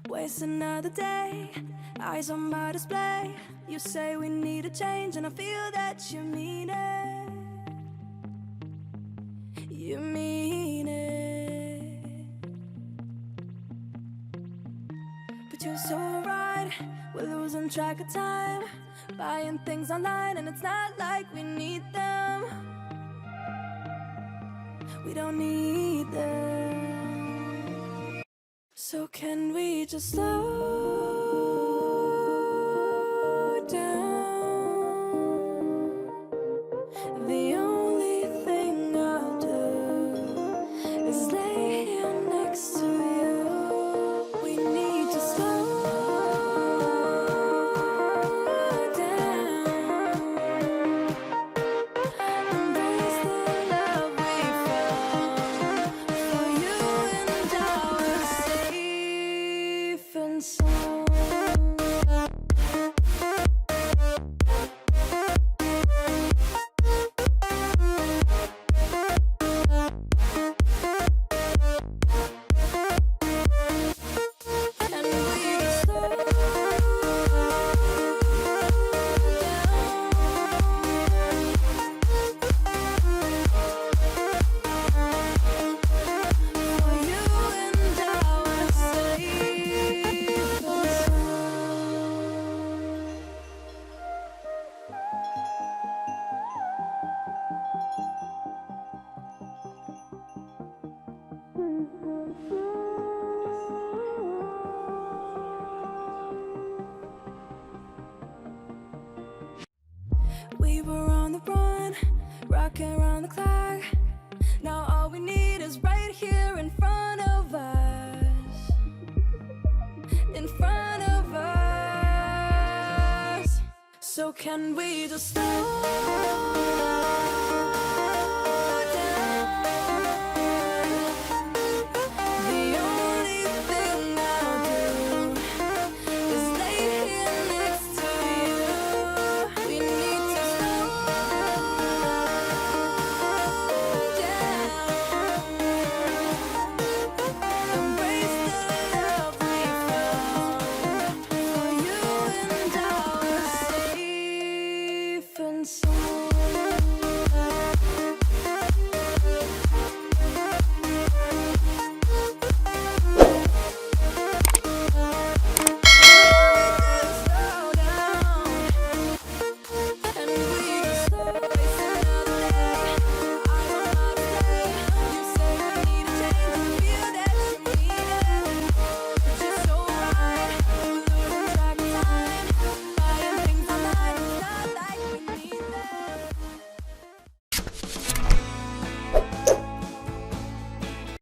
Waste another day, eyes on my display. You say we need a change and I feel that you mean it. You mean it. But you're so right, we're losing track of time, buying things online and it's not like we need them. We don't need them. So can we just slow down? The only thing I'll do is lay here next to you. We need to slow down. Embrace the love we found. For you and I were safe and sound. And we just slow down. For you and I were safe and sound. We were on the run, rocking around the clock. Now all we need is right here in front of us. In front of us. So can we just slow